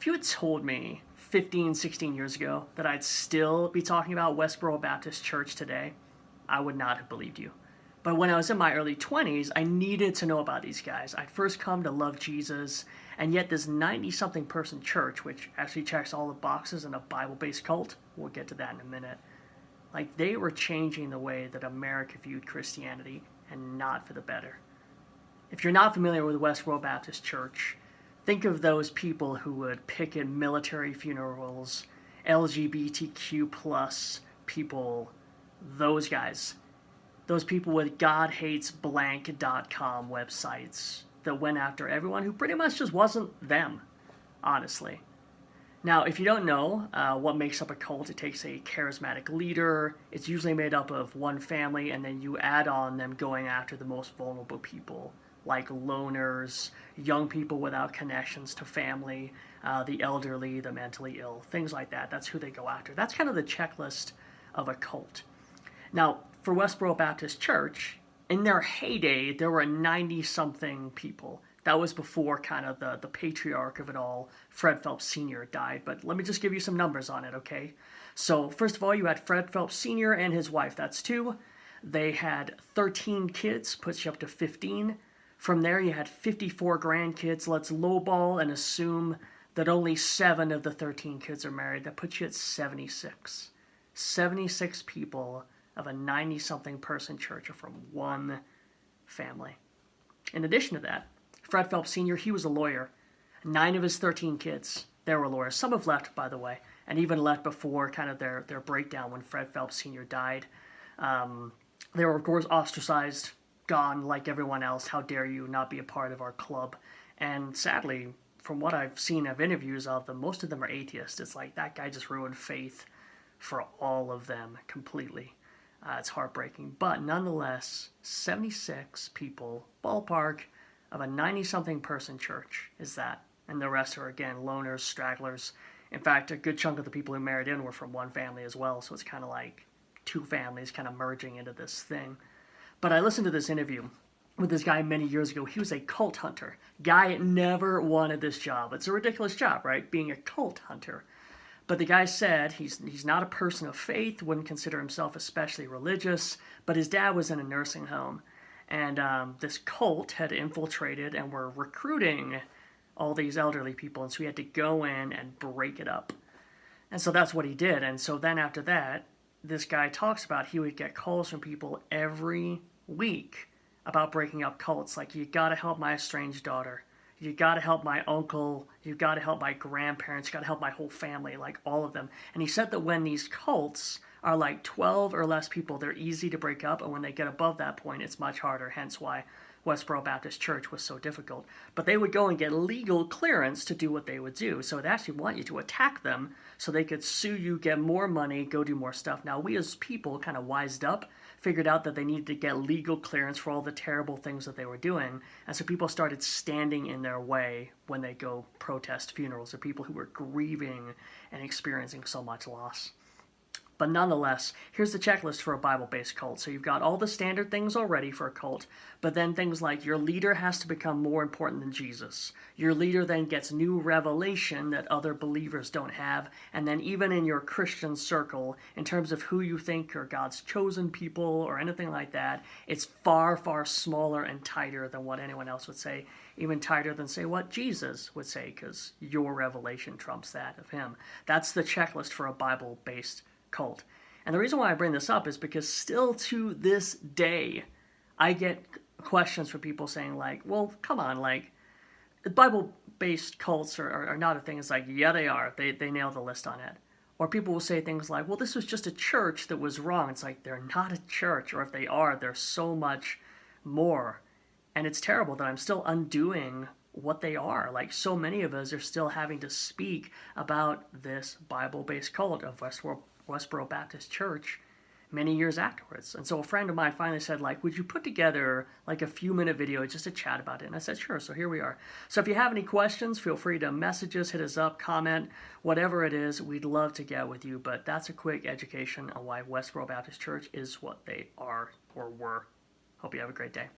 you had told me 15, 16 years ago that I'd still be talking about Westboro Baptist Church today, I would not have believed you. But when I was in my early 20s, I needed to know about these guys. I'd first come to love Jesus, and yet this 90-something person church, which actually checks all the boxes in a Bible-based cult, we'll get to that in a minute, like they were changing the way that America viewed Christianity, and not for the better. If you're not familiar with Westboro Baptist Church, think of those people who would picket military funerals, LGBTQ plus people, those guys. Those people with GodHatesBlank.com websites that went after everyone who pretty much just wasn't them, honestly. Now, if you don't know what makes up a cult, it takes a charismatic leader. It's usually made up of one family, and then you add on them going after the most vulnerable people, like loners, young people without connections to family, the elderly, the mentally ill, things like that. That's who they go after. That's kind of the checklist of a cult. Now, for Westboro Baptist Church, in their heyday, there were 90-something people. That was before kind of the patriarch of it all, Fred Phelps Sr., died. But let me just give you some numbers on it, okay? So, first of all, you had Fred Phelps Sr. and his wife. That's 2. They had 13 kids, puts you up to 15. From there, you had 54 grandkids. Let's lowball and assume that only 7 of the 13 kids are married. That puts you at 76. 76 people of a 90-something person church are from one family. In addition to that, Fred Phelps Sr., he was a lawyer. 9 of his 13 kids, they were lawyers. Some have left, by the way, and even left before kind of their breakdown when Fred Phelps Sr. died. They were, of course, ostracized, gone like everyone else. How dare you not be a part of our club? And sadly, from what I've seen of interviews of them, most of them are atheists. It's like that guy just ruined faith for all of them completely. It's heartbreaking. But nonetheless, 76 people, ballpark, of a 90-something person church is that. And the rest are, again, loners, stragglers. In fact, a good chunk of the people who married in were from one family as well, so it's kind of like 2 families kind of merging into this thing. But I listened to this interview with this guy many years ago. He was a cult hunter. Guy never wanted this job. It's a ridiculous job, right? Being a cult hunter. But the guy said he's not a person of faith, wouldn't consider himself especially religious, but his dad was in a nursing home. And this cult had infiltrated and were recruiting all these elderly people, and so he had to go in and break it up. And so that's what he did. And so then after that, this guy talks about he would get calls from people every week about breaking up cults, like, you got to help my estranged daughter. You got to help my uncle. You got to help my grandparents. You got to help my whole family, like all of them. And he said that when these cults are like 12 or less people, they're easy to break up. And when they get above that point, it's much harder. Hence why Westboro Baptist Church was so difficult. But they would go and get legal clearance to do what they would do. So they'd actually want you to attack them so they could sue you, get more money, go do more stuff. Now, we as people kind of wised up, figured out that they needed to get legal clearance for all the terrible things that they were doing. And so people started standing in their way when they go protest funerals of people who were grieving and experiencing so much loss. But nonetheless, here's the checklist for a Bible-based cult. So you've got all the standard things already for a cult, but then things like your leader has to become more important than Jesus. Your leader then gets new revelation that other believers don't have, and then even in your Christian circle, in terms of who you think are God's chosen people or anything like that, it's far, far smaller and tighter than what anyone else would say, even tighter than, say, what Jesus would say, because your revelation trumps that of him. That's the checklist for a Bible-based cult. And the reason why I bring this up is because still to this day, I get questions from people saying like, well, come on, like, Bible-based cults are not a thing. It's like, yeah, they are. They nail the list on it. Or people will say things like, well, this was just a church that was wrong. It's like, they're not a church, or if they are, they're so much more. And it's terrible that I'm still undoing what they are. Like, so many of us are still having to speak about this Bible-based cult of Westboro Baptist Church many years afterwards. And so a friend of mine finally said, like, would you put together like a few-minute video just to chat about it? And I said, sure. So here we are. So if you have any questions, feel free to message us, hit us up, comment, whatever it is. We'd love to get with you. But that's a quick education on why Westboro Baptist Church is what they are or were. Hope you have a great day.